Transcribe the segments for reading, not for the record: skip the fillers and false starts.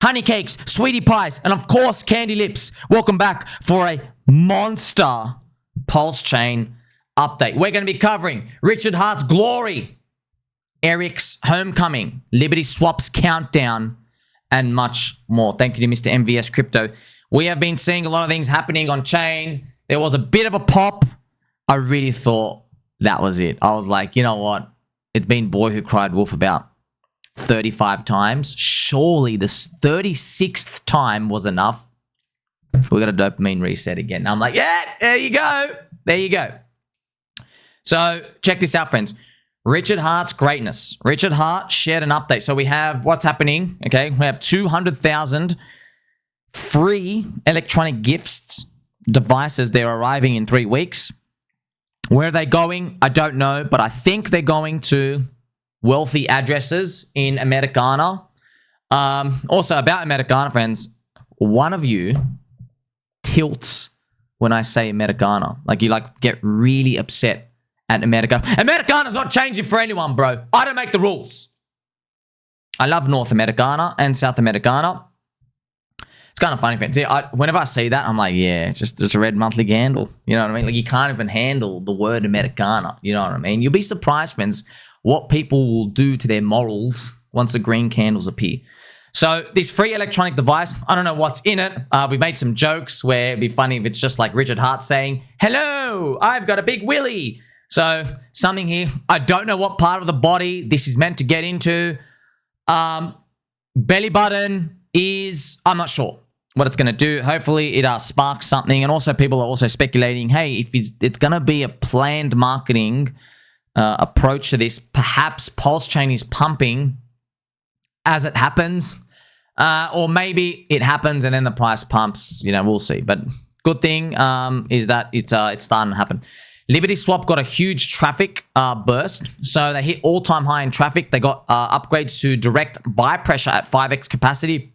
honey cakes, sweetie pies, and of course, candy lips. Welcome back for a monster PulseChain update. We're going to be covering Richard Heart's glory, Eric's homecoming, LibertySwap's countdown, and much more. Thank you to Mr. MVS Crypto. We have been seeing a lot of things happening on chain. There was a bit of a pop. I really thought that was it. I was like, you know what? It's been boy who cried wolf about 35 times. Surely the 36th time was enough. We got a dopamine reset again. And I'm like, yeah, there you go. There you go. So check this out, friends. Richard Heart's greatness. Richard Heart shared an update. So we have what's happening. Okay, we have 200,000 free electronic gifts devices. They're arriving in 3 weeks. Where are they going? I don't know, but I think they're going to wealthy addresses in Americana. Also, about Americana, friends, one of you tilts when I say Americana. Like, you get really upset at Americana. Americana's not changing for anyone, bro. I don't make the rules. I love North Americana and South Americana. It's kind of funny, friends. Whenever I see that, I'm like, yeah, it's just a red monthly candle. You know what I mean? Like, you can't even handle the word Americana. You know what I mean? You'll be surprised, friends, what people will do to their morals once the green candles appear. So this free electronic device, I don't know what's in it. We've made some jokes where it'd be funny if it's just like Richard Heart saying, hello, I've got a big willy. So something here. I don't know what part of the body this is meant to get into. Belly button is, I'm not sure what it's going to do. Hopefully it sparks something. And also people are also speculating, hey, if it's going to be a planned marketing approach to this, perhaps PulseChain is pumping as it happens. Or maybe it happens and then the price pumps. You know, we'll see. But good thing is that it's starting to happen. LibertySwap got a huge traffic burst. So they hit all-time high in traffic. They got upgrades to direct buy pressure at 5x capacity.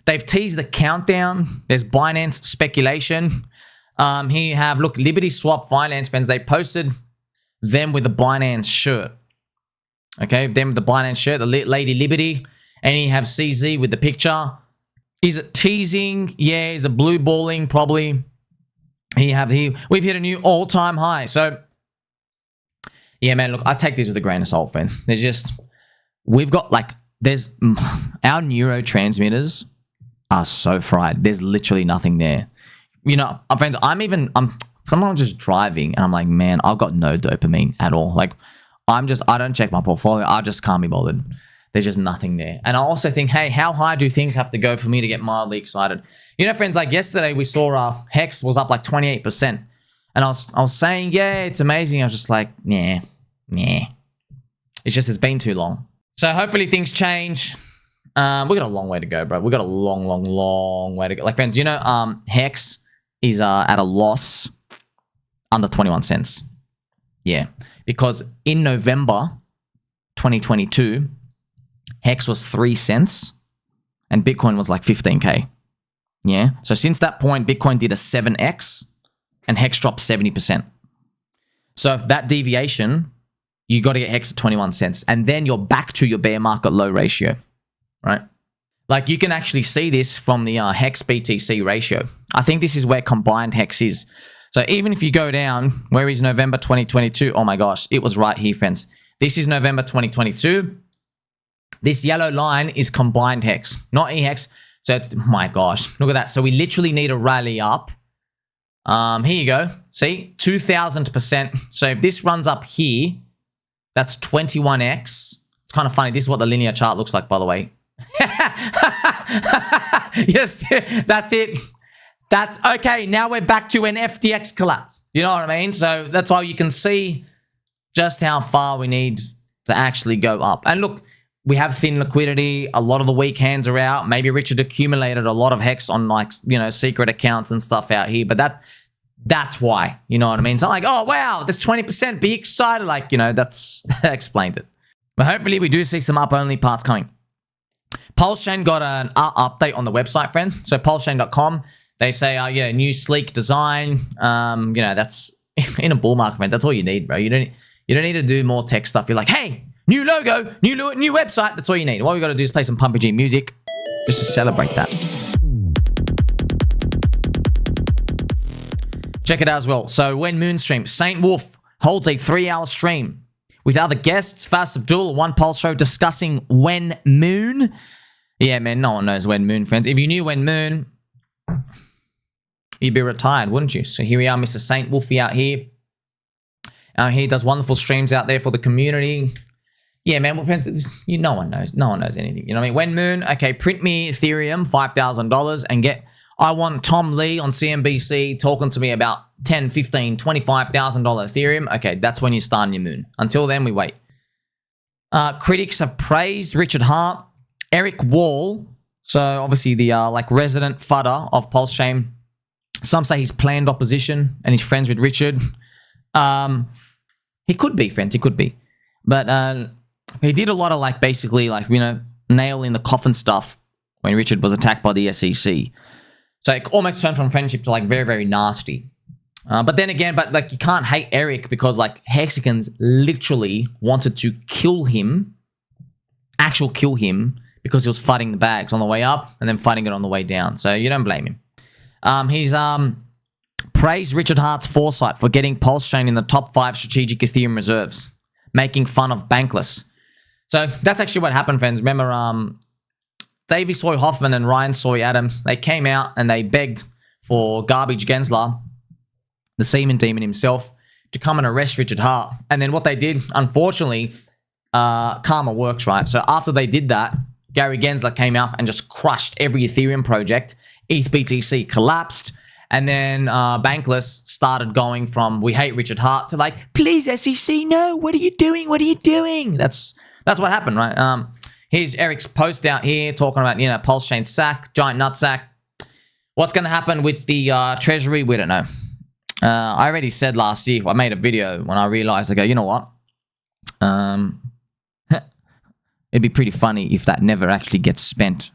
They've teased the countdown. There's Binance speculation. Here you have, look, LibertySwap Finance, friends. They posted them with the Binance shirt. Okay, them with the Binance shirt, the Lady Liberty. And you have CZ with the picture. Is it teasing? Yeah, is it blue balling? Probably. Here you have here. We've hit a new all-time high. So, yeah, man, look, I take this with a grain of salt, friend. There's just, we've got there's, our neurotransmitters are so fried. There's literally nothing there. You know, friends, I'm sometimes just driving and I'm like, man, I've got no dopamine at all. Like, I don't check my portfolio. I just can't be bothered. There's just nothing there. And I also think, hey, how high do things have to go for me to get mildly excited? You know, friends, like yesterday we saw HEX was up like 28%. And I was saying, yeah, it's amazing. I was just like, nah. It's been too long. So hopefully things change. We got a long way to go, bro. We got a long way to go. Like, friends, you know, HEX is at a loss under 21 cents. Yeah. Because in November 2022, HEX was 3 cents and Bitcoin was like 15K. Yeah. So since that point, Bitcoin did a 7x and HEX dropped 70%. So that deviation, you got to get HEX at 21 cents and then you're back to your bear market low ratio, right? Like, you can actually see this from the HEX BTC ratio. I think this is where combined HEX is. So even if you go down, where is November 2022? Oh my gosh, it was right here, friends. This is November 2022. This yellow line is combined HEX, not EHEX. So it's, my gosh, look at that. So we literally need a rally up. Here you go. See, 2,000%. So if this runs up here, that's 21x. It's kind of funny. This is what the linear chart looks like, by the way. Yes, that's it. That's okay. Now we're back to an FTX collapse. You know what I mean? So that's why you can see just how far we need to actually go up. And look, we have thin liquidity. A lot of the weak hands are out. Maybe Richard accumulated a lot of HEX on, like, you know, secret accounts and stuff out here. But that's why. You know what I mean? It's not like, oh, wow, there's 20%. Be excited. Like, you know, that explains it. But hopefully we do see some up-only parts coming. PulseChain got an update on the website, friends. So PulseChain.com. They say, yeah, new sleek design. You know, that's in a bull market, man. That's all you need, bro. You don't need to do more tech stuff. You're like, hey, new logo, new website. That's all you need. What we got to do is play some Pumpy G music. just to celebrate that. Check it out as well. So when Moon streams, Saint Wolf holds a 3-hour stream with other guests, Fast Abdul, One Pulse Show, discussing When Moon. Yeah, man, no one knows When Moon, friends. If you knew When Moon, you'd be retired, wouldn't you? So here we are, Mr. Saint Wolfie out here. He does wonderful streams out there for the community. Yeah, man, well, friends, no one knows. No one knows anything. You know what I mean? When Moon, okay, print me Ethereum, $5,000, and I want Tom Lee on CNBC talking to me about $10, $15, $25,000 Ethereum. Okay, that's when you start on your Moon. Until then, we wait. Critics have praised Richard Hart, Eric Wall. So obviously the resident fudder of PulseChain. Some say he's planned opposition and he's friends with Richard. He could be, friends. He could be, but he did a lot of basically nail in the coffin stuff when Richard was attacked by the SEC. So it almost turned from friendship to very, very nasty. But then again, you can't hate Eric because Hexicans literally wanted to kill him, kill him, because he was fighting the bags on the way up and then fighting it on the way down. So you don't blame him. He's praised Richard Hart's foresight for getting PulseChain in the top 5 strategic Ethereum reserves, making fun of Bankless. So that's actually what happened, friends. Remember, Davey Soy Hoffman and Ryan Soy Adams, they came out and they begged for Garbage Gensler, the Seaman Demon himself, to come and arrest Richard Hart. And then what they did, unfortunately, karma works, right? So after they did that, Gary Gensler came out and just crushed every Ethereum project. ETHBTC collapsed. And then Bankless started going from, we hate Richard Hart, to please SEC, no, what are you doing? What are you doing? That's what happened, right? Here's Eric's post out here talking about, PulseChain sack, giant nut sack. What's going to happen with the treasury? We don't know. I already said last year, I made a video when I realized, you know what? It'd be pretty funny if that never actually gets spent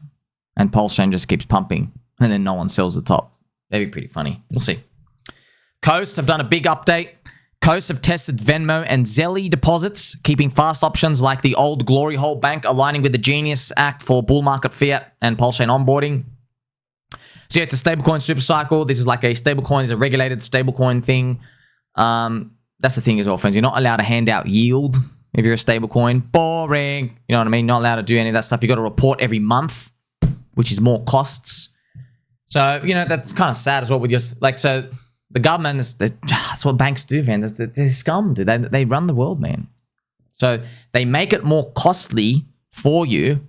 and PulseChain just keeps pumping and then no one sells the top. That'd be pretty funny. We'll see. Coast have done a big update. Coast have tested Venmo and Zelly deposits, keeping fast options like the old Glory Hole Bank, aligning with the Genius Act for bull market fiat and PulseChain onboarding. So yeah, it's a stablecoin super cycle. This is a stablecoin, is a regulated stablecoin thing. That's the thing as well, friends. You're not allowed to hand out yield if you're a stablecoin. Boring. You know what I mean? Not allowed to do any of that stuff. You got to report every month, which is more costs. So, that's kind of sad as well with just so the government, that's what banks do, man. They're scum, dude. They run the world, man. So they make it more costly for you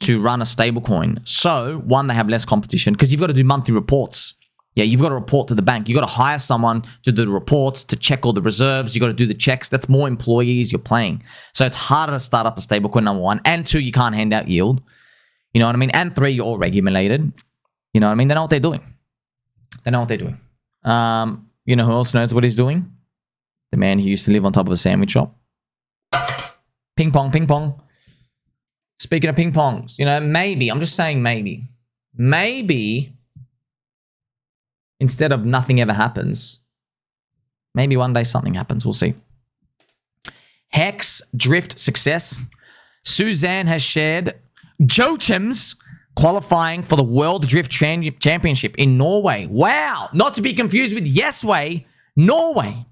to run a stablecoin. So, one, they have less competition because you've got to do monthly reports. Yeah, you've got to report to the bank. You've got to hire someone to do the reports, to check all the reserves. You've got to do the checks. That's more employees you're paying. So it's harder to start up a stablecoin, number one. And 2, you can't hand out yield. You know what I mean? And 3, you're all regulated. You know what I mean? They know what they're doing. They know what they're doing. You know who else knows what he's doing? The man who used to live on top of a sandwich shop. Ping pong, ping pong. Speaking of ping pongs, maybe, I'm just saying maybe instead of nothing ever happens, maybe one day something happens. We'll see. HEX Drift success. Suzanne has shared Joachim's qualifying for the World Drift Championship in Norway. Wow. Not to be confused with Yesway, Norway.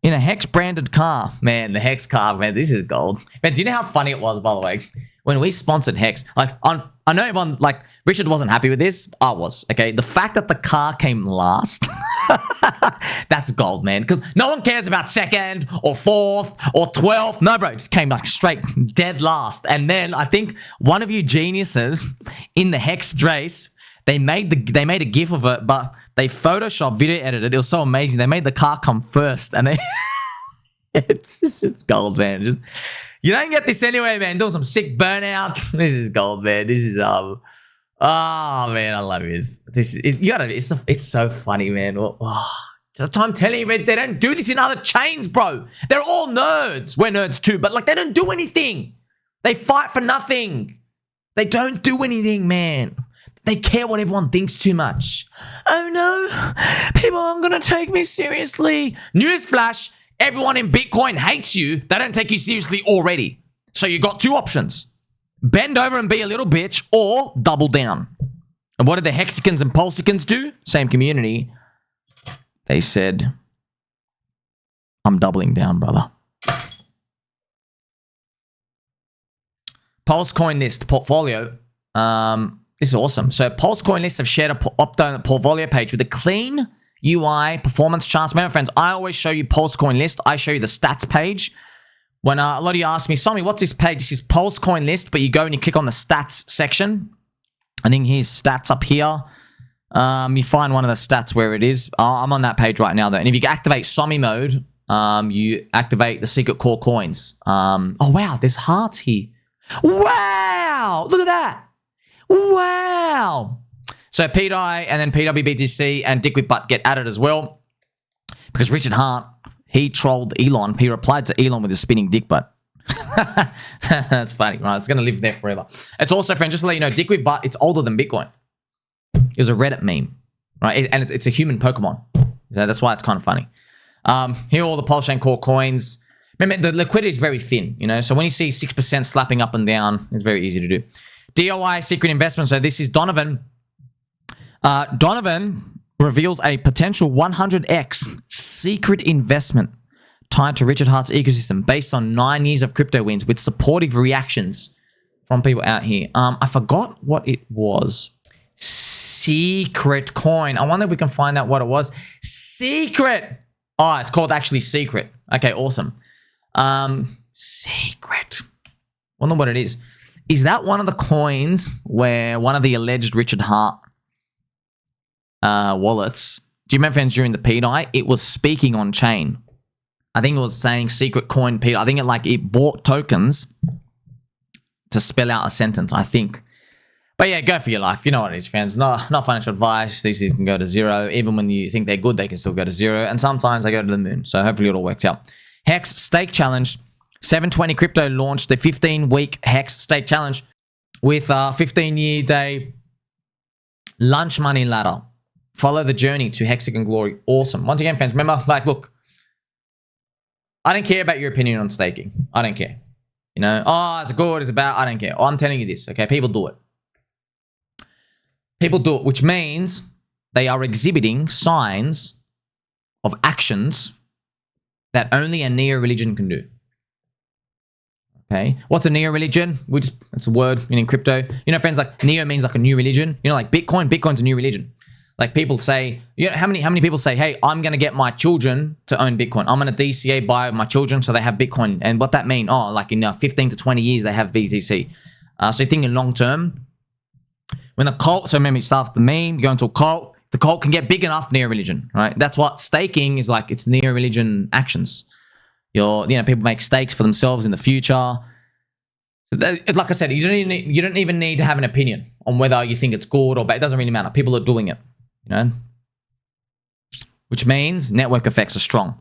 In a HEX branded car. Man, the HEX car, man, this is gold. Man, do you know how funny it was, by the way? When we sponsored HEX, I know everyone, Richard wasn't happy with this. I was, okay? The fact that the car came last, that's gold, man. Because no one cares about 2nd or 4th or 12th. No, bro, it just came straight dead last. And then I think one of you geniuses in the HEX race, they made a gif of it, but they Photoshop video edited. It was so amazing. They made the car come first, and it's just gold, man. You don't get this anyway, man. Doing some sick burnouts. This is gold, man. This is oh man, I love this. It's so funny, man. I'm telling you, man, they don't do this in other chains, bro. They're all nerds. We're nerds too, but they don't do anything. They fight for nothing. They don't do anything, man. They care what everyone thinks too much. Oh no, people aren't gonna take me seriously. Newsflash. Everyone in Bitcoin hates you. They don't take you seriously already. So you got 2 options. bend over and be a little bitch or double down. And what did the Hexicans and Pulsicans do? Same community. They said, I'm doubling down, brother. PulseCoin List portfolio. This is awesome. So PulseCoin List have shared a portfolio page with a clean UI, performance charts. Remember, friends, I always show you PulseCoin List. I show you the stats page. When a lot of you ask me, Somi, what's this page? This is PulseCoin List, but you go and you click on the stats section. I think here's stats up here. You find one of the stats where it is. I'm on that page right now, though. And if you activate Somi mode, you activate the secret core coins. Oh, wow, there's hearts here. Wow, look at that. Wow. So PDI and then PWBTC and Dick with Butt get added as well. Because Richard Hart, he trolled Elon. He replied to Elon with a spinning dick butt. That's funny, right? It's going to live there forever. It's also, friend, just to let you know, Dick with Butt, it's older than Bitcoin. It was a Reddit meme, right? And it's a human Pokemon. So that's why it's kind of funny. Here are all the PulseChain core coins. Remember, the liquidity is very thin, you know? So when you see 6% slapping up and down, it's very easy to do. DOI, secret investment. So this is Donovan. Donovan reveals a potential 100x secret investment tied to Richard Hart's ecosystem based on 9 years of crypto wins with supportive reactions from people out here. I forgot what it was. Secret coin. I wonder if we can find out what it was. Secret. Oh, it's called actually Secret. Okay, awesome. Secret. Wonder what it is. Is that one of the coins where one of the alleged Richard Hart wallets, do you remember, friends, during the PDI, it was speaking on chain. I think it was saying secret coin PDI. I think it bought tokens to spell out a sentence, I think. But yeah, go for your life. You know what it is, friends. Not financial advice. These things can go to zero. Even when you think they're good, they can still go to zero. And sometimes they go to the moon. So hopefully it all works out. HEX Stake Challenge. 720 Crypto launched the 15-week HEX Stake Challenge with a 15-year day lunch money ladder. Follow the journey to Hexagon glory. Awesome. Once again, friends, remember, look, I don't care about your opinion on staking. I don't care. You know, oh, it's good, it's bad. I don't care. Oh, I'm telling you this, okay? People do it. People do it, which means they are exhibiting signs of actions that only a neo-religion can do. Okay, what's a neo-religion? It's a word in crypto. You know, friends, like neo means like a new religion. You know, like Bitcoin. Bitcoin's a new religion. Like people say, you know, how many people say, hey, I'm going to get my children to own Bitcoin. I'm going to DCA buy my children so they have Bitcoin. And what that mean? Oh, like in 15 to 20 years, they have BTC. So you're thinking long term. When the cult, so remember, you start with the meme, you go into a cult. The cult can get big enough, neo-religion, right? That's what staking is like. It's neo-religion actions. People make stakes for themselves in the future. Like I said, you don't even need to have an opinion on whether you think it's good or bad. It doesn't really matter. People are doing it, you know? Which means network effects are strong.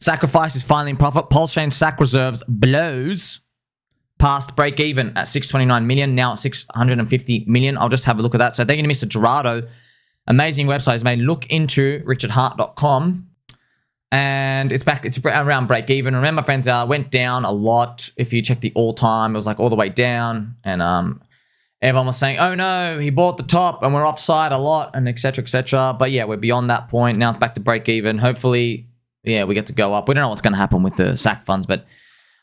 Sacrifice is finally in profit. PulseChain SAC reserves blows past break even at 629 million, now at 650 million. I'll just have a look at that. So thank you to Mr. Gerardo. Amazing website. He's made look into richardhart.com. And it's back, it's around break even. Remember, friends, went down a lot. If you check the all time, it was like all the way down. And everyone was saying, oh no, he bought the top and we're offside a lot and et cetera, et cetera. But yeah, we're beyond that point. Now it's back to break even. Hopefully, yeah, we get to go up. We don't know what's going to happen with the SAC funds, but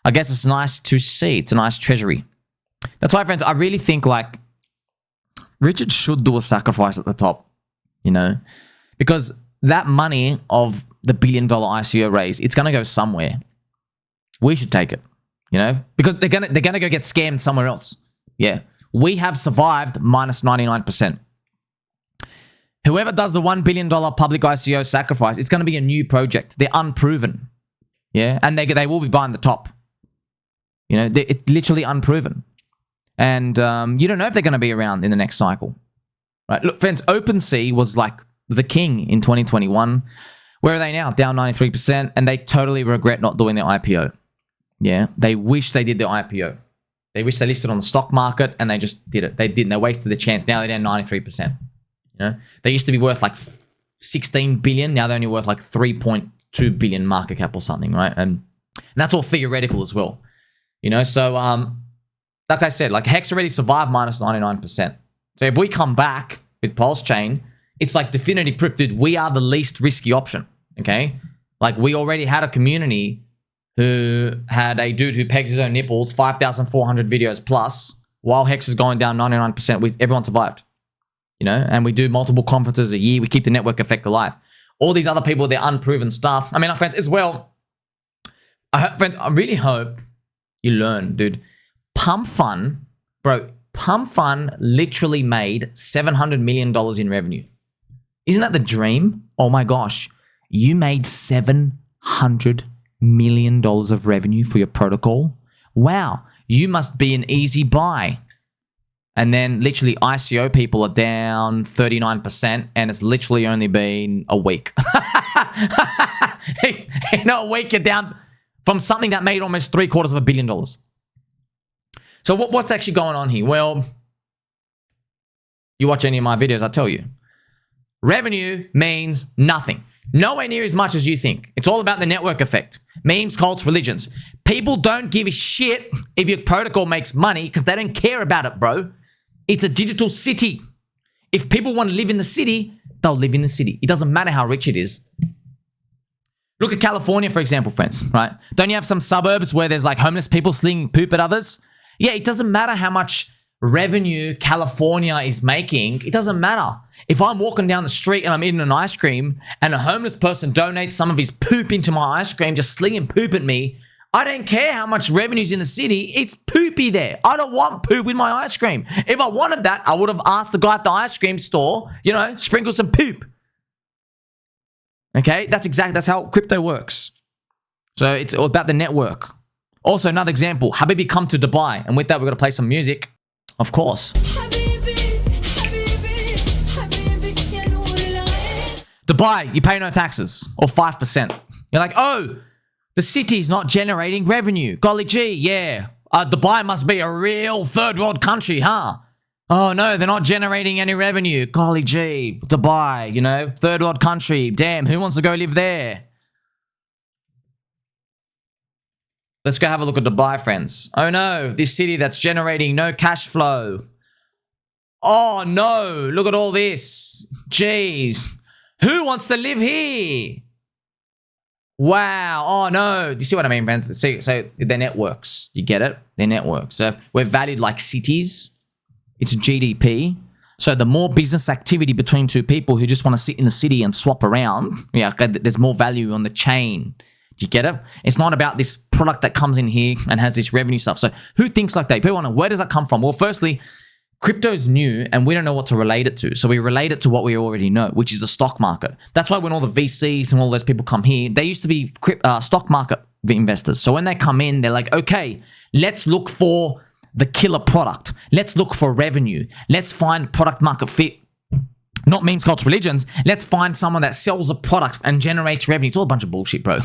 I guess it's nice to see. It's a nice treasury. That's why, friends, I really think like Richard should do a sacrifice at the top, you know, because that money of the $1 billion ICO raise, it's going to go somewhere. We should take it, you know, because they're going to go get scammed somewhere else. Yeah. We have survived minus 99%. Whoever does the $1 billion public ICO sacrifice, it's going to be a new project. They're unproven. Yeah. And they will be buying the top. You know, it's literally unproven. And you don't know if they're going to be around in the next cycle. Right? Look, friends, OpenSea was like the king in 2021. Where are they now? Down 93%. And they totally regret not doing their IPO. Yeah. They wish they did their IPO. They wish they listed on the stock market and they just did it. They didn't. They wasted the chance. Now they're down 93%. You know, they used to be worth like 16 billion. Now they're only worth like 3.2 billion market cap or something, right? And that's all theoretical as well. You know, so like I said, like HEX already survived minus 99%. So if we come back with PulseChain, it's like definitive proof, dude, we are the least risky option, okay? Like we already had a community who had a dude who pegs his own nipples, 5,400 videos plus, while HEX is going down 99%, everyone survived, you know? And we do multiple conferences a year. We keep the network effect alive. All these other people, they're unproven stuff. I mean, friends, as well, friends, I really hope you learn, dude. PumpFun, bro, PumpFun literally made $700 million in revenue. Isn't that the dream? Oh my gosh. You made $700 million of revenue for your protocol? Wow. You must be an easy buy. And then literally ICO people are down 39% and it's literally only been a week. In a week, you're down from something that made almost $750 million. So what's actually going on here? Well, you watch any of my videos, I tell you. Revenue means nothing. Nowhere near as much as you think. It's all about the network effect. Memes, cults, religions. People don't give a shit if your protocol makes money because they don't care about it, bro. It's a digital city. If people want to live in the city, they'll live in the city. It doesn't matter how rich it is. Look at California, for example, friends, right? Don't you have some suburbs where there's like homeless people slinging poop at others? Yeah, it doesn't matter how much revenue California is making. It doesn't matter. If I'm walking down the street and I'm eating an ice cream and a homeless person donates some of his poop into my ice cream, just slinging poop at me, I don't care how much revenue's in the city. It's poopy there. I don't want poop in my ice cream. If I wanted that, I would have asked the guy at the ice cream store, you know, sprinkle some poop. Okay, that's how crypto works. So it's all about the network. Also, another example, Habibi come to Dubai. And with that, we're going to play some music. Of course. Dubai, you pay no taxes or 5%. You're like, oh, the city's not generating revenue. Golly gee, yeah. Dubai must be a real third world country, huh? Oh no, they're not generating any revenue. Golly gee, Dubai, you know, third world country. Damn, who wants to go live there? Let's go have a look at Dubai, friends. Oh no, this city that's generating no cash flow. Oh no, look at all this. Jeez. Who wants to live here? Wow. Oh no. Do you see what I mean, friends? See, so they're networks. You get it? They're networks. So we're valued like cities. It's GDP. So the more business activity between two people who just want to sit in the city and swap around, yeah, there's more value on the chain. Do you get it? It's not about this product that comes in here and has this revenue stuff. So who thinks like that? People want to know, where does that come from? Well, firstly, crypto is new and we don't know what to relate it to. So we relate it to what we already know, which is the stock market. That's why when all the VCs and all those people come here, they used to be stock market investors. So when they come in, they're like, okay, let's look for the killer product. Let's look for revenue. Let's find product market fit. Not memes, cults, religions. Let's find someone that sells a product and generates revenue. It's all a bunch of bullshit, bro.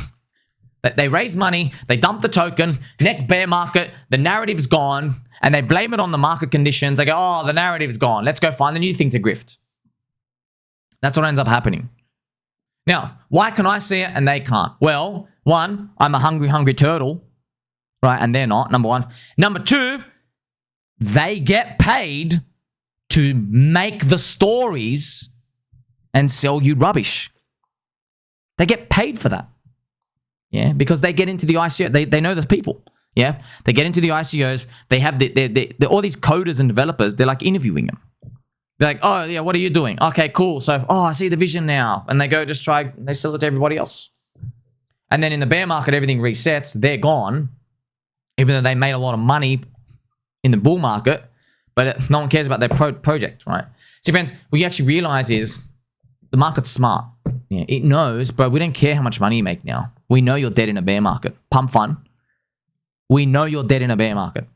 They raise money, they dump the token, next bear market, the narrative's gone, and they blame it on the market conditions. They go, oh, the narrative's gone. Let's go find the new thing to grift. That's what ends up happening. Now, why can I see it and they can't? Well, one, I'm a hungry, hungry turtle, right? And they're not, number one. Number two, they get paid to make the stories and sell you rubbish. They get paid for that. Yeah, because they get into the ICO. They know the people. Yeah, they get into the ICOs. They have all these coders and developers. They're like interviewing them. They're like, oh yeah, what are you doing? Okay, cool. So, oh, I see the vision now. And they go just try. They sell it to everybody else. And then in the bear market, everything resets. They're gone, even though they made a lot of money in the bull market. But no one cares about their project, right? See, friends, what you actually realize is the market's smart. Yeah, it knows, but we don't care how much money you make now. We know you're dead in a bear market. PumpFun. We know you're dead in a bear market.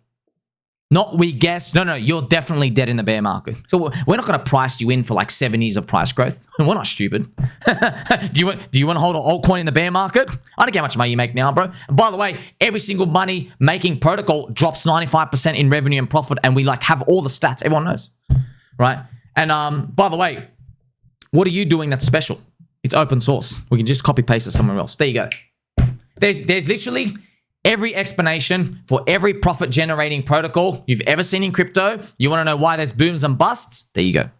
Not we guess. No, you're definitely dead in the bear market. So we're not going to price you in for like 7 years of price growth. We're not stupid. Do you want to hold an altcoin in the bear market? I don't care how much money you make now, bro. And by the way, every single money making protocol drops 95% in revenue and profit, and we like have all the stats. Everyone knows, right? And by the way, what are you doing that's special? It's open source. We can just copy paste it somewhere else. There you go. There's literally every explanation for every profit generating protocol you've ever seen in crypto. You want to know why there's booms and busts? There you go.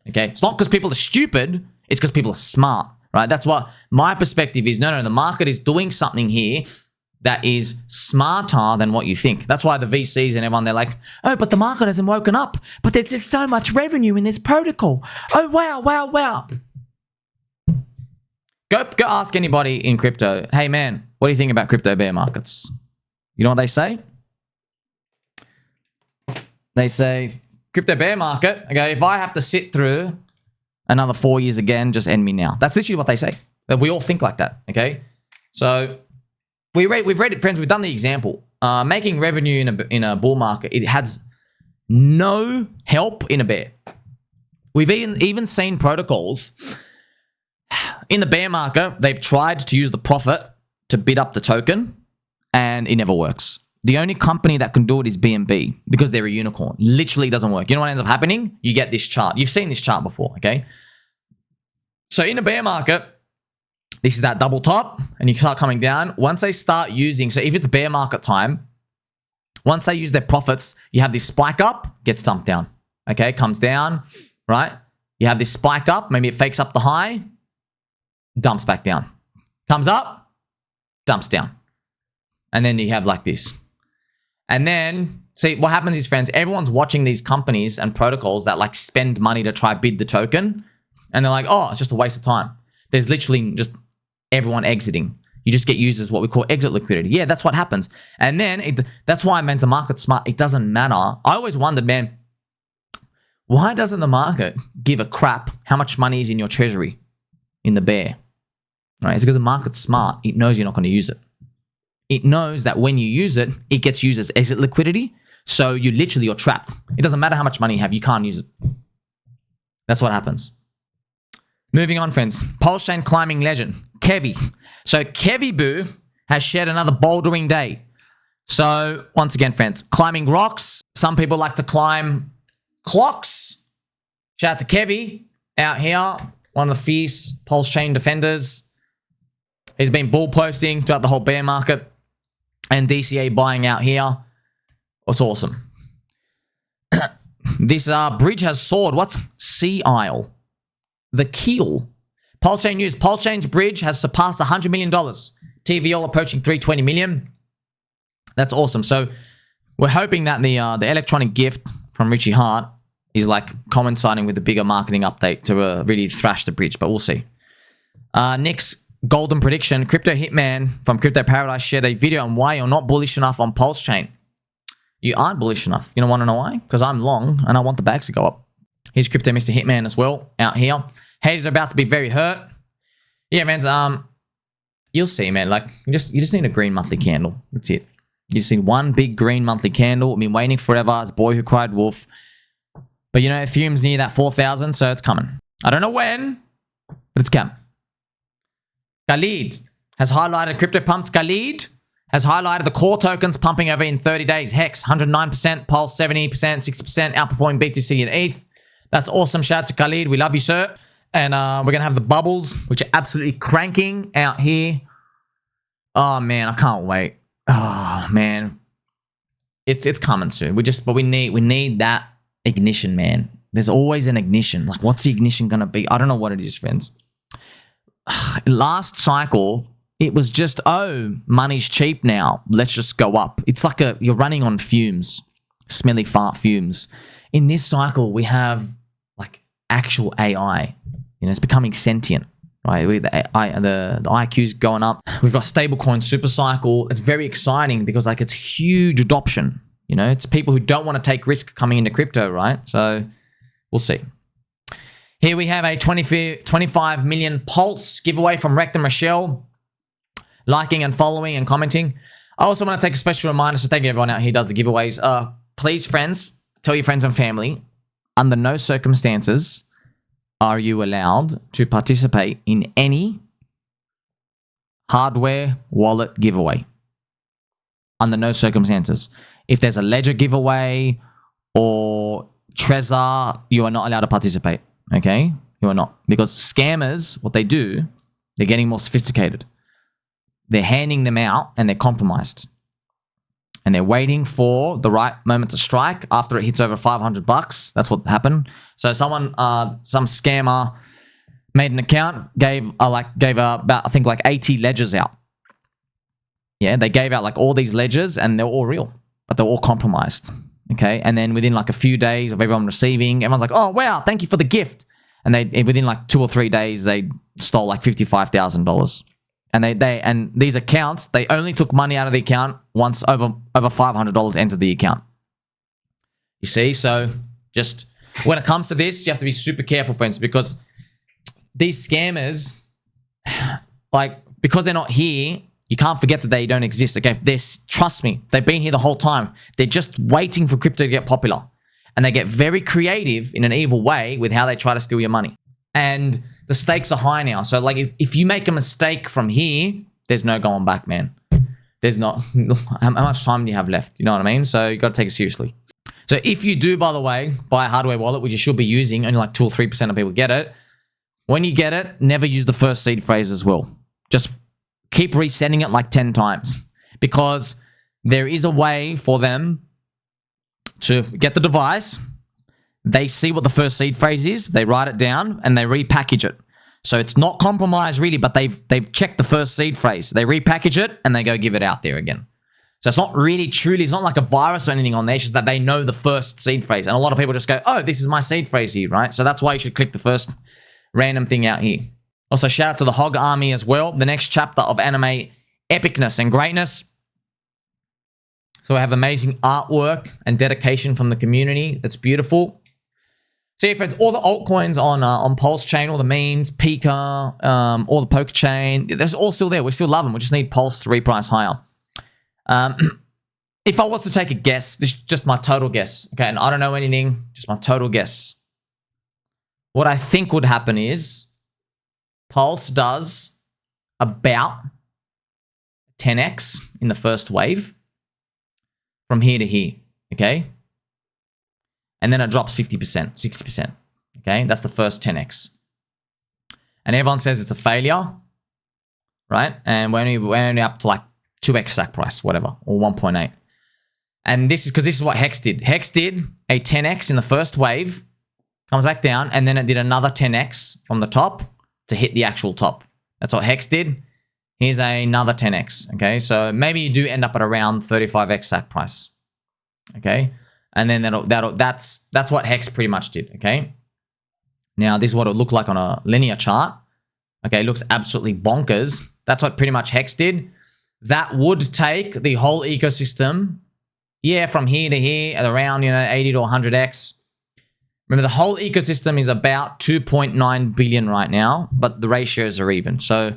Okay. It's not because people are stupid. It's because people are smart, right? That's what my perspective is. No, the market is doing something here that is smarter than what you think. That's why the VCs and everyone, they're like, oh, but the market hasn't woken up. But there's just so much revenue in this protocol. Oh, wow. Go ask anybody in crypto, hey, man, what do you think about crypto bear markets? You know what they say? They say, crypto bear market, okay, if I have to sit through another 4 years again, just end me now. That's literally what they say. We all think like that, okay? So we've read it, friends. We've done the example. Making revenue in a bull market, it has no help in a bear. We've even seen protocols in the bear market. They've tried to use the profit to bid up the token, and it never works. The only company that can do it is BNB because they're a unicorn. Literally doesn't work. You know what ends up happening? You get this chart. You've seen this chart before, okay? So in a bear market, this is that double top, and you start coming down. Once they start using, so if it's bear market time, once they use their profits, you have this spike up, gets dumped down, okay? Comes down, right? You have this spike up, maybe it fakes up the high, dumps back down. Comes up, dumps down. And then you have like this. And then, see, what happens is, friends, everyone's watching these companies and protocols that like spend money to try bid the token. And they're like, oh, it's just a waste of time. There's literally just everyone exiting. You just get used as what we call exit liquidity. Yeah, that's what happens. And then that's why, man, the market's smart. It doesn't matter. I always wondered, man, why doesn't the market give a crap how much money is in your treasury in the bear? Right? It's because the market's smart. It knows you're not going to use it. It knows that when you use it, it gets used as exit liquidity. So you're trapped. It doesn't matter how much money you have. You can't use it. That's what happens. Moving on, friends. PulseChain climbing legend, Kevy. So KevvyBoo has shared another bouldering day. So once again, friends, climbing rocks. Some people like to climb clocks. Shout out to Kevy out here. One of the fierce PulseChain defenders. He's been bull posting throughout the whole bear market. And DCA buying out here. It's awesome. This bridge has soared. What's Sea Isle? The keel. PulseChain news. PulseChain's bridge has surpassed $100 million. TVL approaching 320 million. That's awesome. So we're hoping that the electronic gift from Richie Hart is like coinciding with the bigger marketing update to really thrash the bridge, but we'll see. Next golden prediction. Crypto Hitman from Crypto Paradise shared a video on why you're not bullish enough on PulseChain. You aren't bullish enough. You don't want to know why? Because I'm long and I want the bags to go up. Here's Crypto Mr. Hitman as well out here. Haters are about to be very hurt. Yeah, man. You'll see, man. Like you just need a green monthly candle. That's it. You just need one big green monthly candle. I've been waiting forever. It's boy who cried wolf. But you know, Ethereum's near that 4,000, so it's coming. I don't know when, but it's coming. Khalid has highlighted CryptoPump's Khalid has highlighted the core tokens pumping over in 30 days. HEX 109%, Pulse 70%, 60%, outperforming BTC and ETH. That's awesome. Shout out to Khalid. We love you, sir. And we're going to have the bubbles, which are absolutely cranking out here. Oh, man, I can't wait. Oh, man. It's coming soon. But we need that ignition, man. There's always an ignition. Like, what's the ignition going to be? I don't know what it is, friends. Last cycle, it was just, oh, money's cheap now. Let's just go up. It's like you're running on fumes, smelly fart fumes. In this cycle, we have like actual AI. You know, it's becoming sentient, right? The IQ's going up. We've got stablecoin super cycle. It's very exciting because like it's huge adoption. You know, it's people who don't want to take risk coming into crypto, right? So we'll see. Here we have a 25 million Pulse giveaway from Rectum Rochelle. Liking and following and commenting. I also want to take a special reminder, so thank you everyone out here who does the giveaways. Please, friends, tell your friends and family, under no circumstances are you allowed to participate in any hardware wallet giveaway. Under no circumstances. If there's a Ledger giveaway or Trezor, you are not allowed to participate. Okay? You are not. Because scammers, what they do, they're getting more sophisticated. They're handing them out and they're compromised. and they're waiting for the right moment to strike after it hits over $500. That's what happened. So someone, some scammer made an account, gave about, I think, like 80 ledgers out. Yeah, they gave out like all these ledgers and they're all real, but they're all compromised. Okay, and then within like a few days of everyone receiving, everyone's like, oh, wow, thank you for the gift. And they within like 2 or 3 days, they stole like $55,000. And these accounts, they only took money out of the account once over $500 entered the account. You see, so just when it comes to this, you have to be super careful, friends, because these scammers, like, because they're not here, you can't forget that they don't exist. Okay, trust me, they've been here the whole time. They're just waiting for crypto to get popular, and they get very creative in an evil way with how they try to steal your money. And the stakes are high now. So like if you make a mistake from here, there's no going back, man. There's not. How much time do you have left? You know what I mean? So you got to take it seriously. So if you do, by the way, buy a hardware wallet, which you should be using, only like 2 or 3% of people get it. When you get it, never use the first seed phrase as well. Just keep resetting it like 10 times, because there is a way for them to get the device. They see what the first seed phrase is, they write it down, and they repackage it. So it's not compromised really, but they've checked the first seed phrase. They repackage it, and they go give it out there again. So it's not really truly, it's not like a virus or anything on there. It's just that they know the first seed phrase. And a lot of people just go, oh, this is my seed phrase here, right? So that's why you should click the first random thing out here. Also, shout out to the Hog Army as well. The next chapter of anime epicness and greatness. So we have amazing artwork and dedication from the community. That's beautiful. So yeah, friends, all the altcoins on PulseChain, all the memes, Pika, all the poker chain, they're all still there. We still love them. We just need Pulse to reprice higher. If I was to take a guess, this is just my total guess. Okay, and I don't know anything, just my total guess. What I think would happen is Pulse does about 10x in the first wave from here to here, okay? And then it drops 50%, 60%, okay? That's the first 10x. And everyone says it's a failure, right? And we're only up to like 2x stack price, whatever, or 1.8. And this is because this is what HEX did. HEX did a 10x in the first wave, comes back down, and then it did another 10x from the top to hit the actual top. That's what HEX did. Here's another 10x, okay? So maybe you do end up at around 35x stack price, okay? And then that's what HEX pretty much did, okay? Now, this is what it looked like on a linear chart. Okay, it looks absolutely bonkers. That's what pretty much HEX did. That would take the whole ecosystem, yeah, from here to here at around, 80 to 100x. Remember, the whole ecosystem is about 2.9 billion right now, but the ratios are even. So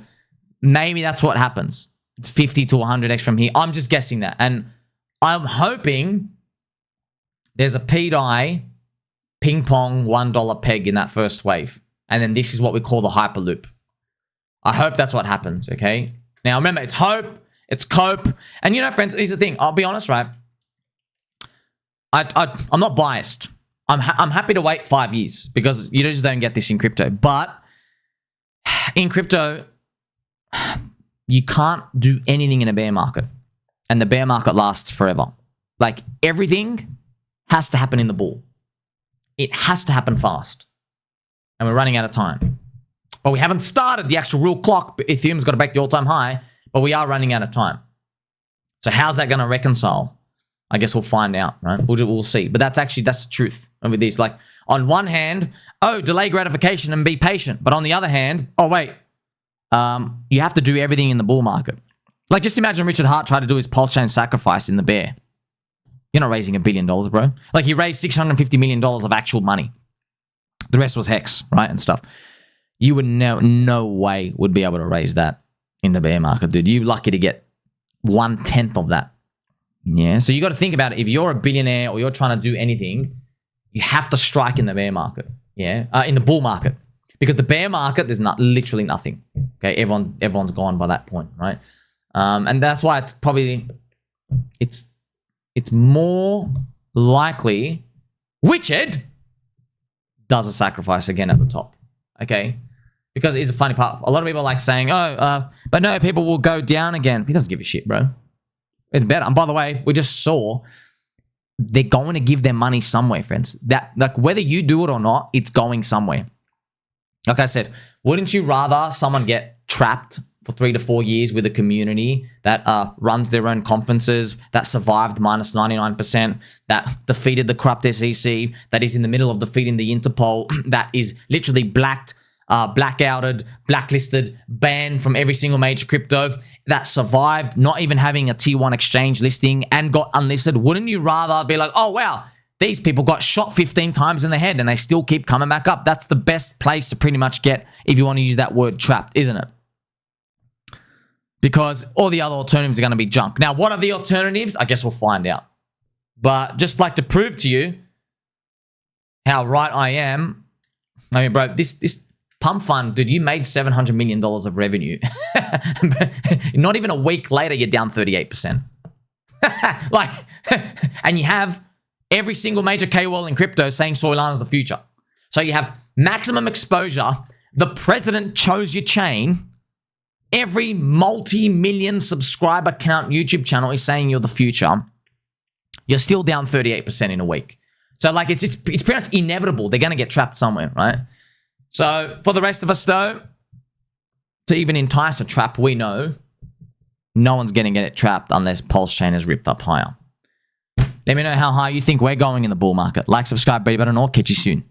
maybe that's what happens. It's 50 to 100x from here. I'm just guessing that. And I'm hoping there's a PDI ping pong $1 peg in that first wave. And then this is what we call the HyperLoop. I hope that's what happens, okay? Now, remember, it's hope, it's cope. And friends, here's the thing. I'll be honest, right? I'm not biased. I'm happy to wait 5 years because you just don't get this in crypto. But in crypto, you can't do anything in a bear market. And the bear market lasts forever. Like, everything has to happen in the bull. It has to happen fast. And we're running out of time. But we haven't started the actual real clock. Ethereum's got to break the all-time high, but we are running out of time. So how's that going to reconcile? I guess we'll find out, right? We'll see. But that's the truth with these. Like, on one hand, delay gratification and be patient. But on the other hand, wait, you have to do everything in the bull market. Like, just imagine Richard Hart tried to do his PulseChain sacrifice in the bear. You're not raising $1 billion, bro. Like, he raised $650 million of actual money. The rest was HEX, right, and stuff. You would no way would be able to raise that in the bear market, dude. You're lucky to get 1/10 of that. Yeah, so you got to think about it. If you're a billionaire or you're trying to do anything, you have to strike in the bear market. Yeah, in the bull market, because the bear market, there's literally nothing. Okay, everyone's gone by that point, right? And that's why it's probably it's more likely Richard does a sacrifice again at the top. Okay, because it's a funny part. A lot of people are like saying, but no, people will go down again. He doesn't give a shit, bro. It's better. And by the way, we just saw they're going to give their money somewhere, friends. That, like, whether you do it or not, it's going somewhere. Like I said, wouldn't you rather someone get trapped for 3 to 4 years with a community that runs their own conferences, that survived minus 99%, that defeated the corrupt SEC, that is in the middle of defeating the Interpol, that is literally blackouted, blacklisted, banned from every single major crypto, that survived not even having a tier 1 exchange listing and got unlisted? Wouldn't you rather be like, oh, wow, these people got shot 15 times in the head and they still keep coming back up? That's the best place to pretty much get, if you want to use that word, trapped, isn't it? Because all the other alternatives are going to be junk. Now, what are the alternatives? I guess we'll find out. But just like to prove to you how right I am, I mean, bro, this PumpFun, dude, you made $700 million of revenue. Not even a week later, you're down 38%. Like, and you have every single major KOL in crypto saying Solana is the future. So you have maximum exposure. The president chose your chain. Every multi-million subscriber count YouTube channel is saying you're the future. You're still down 38% in a week. So, like, it's pretty much inevitable. They're going to get trapped somewhere, right? So, for the rest of us, though, to even entice a trap, we know no one's going to get it trapped unless PulseChain is ripped up higher. Let me know how high you think we're going in the bull market. Like, subscribe, buddy button, or catch you soon.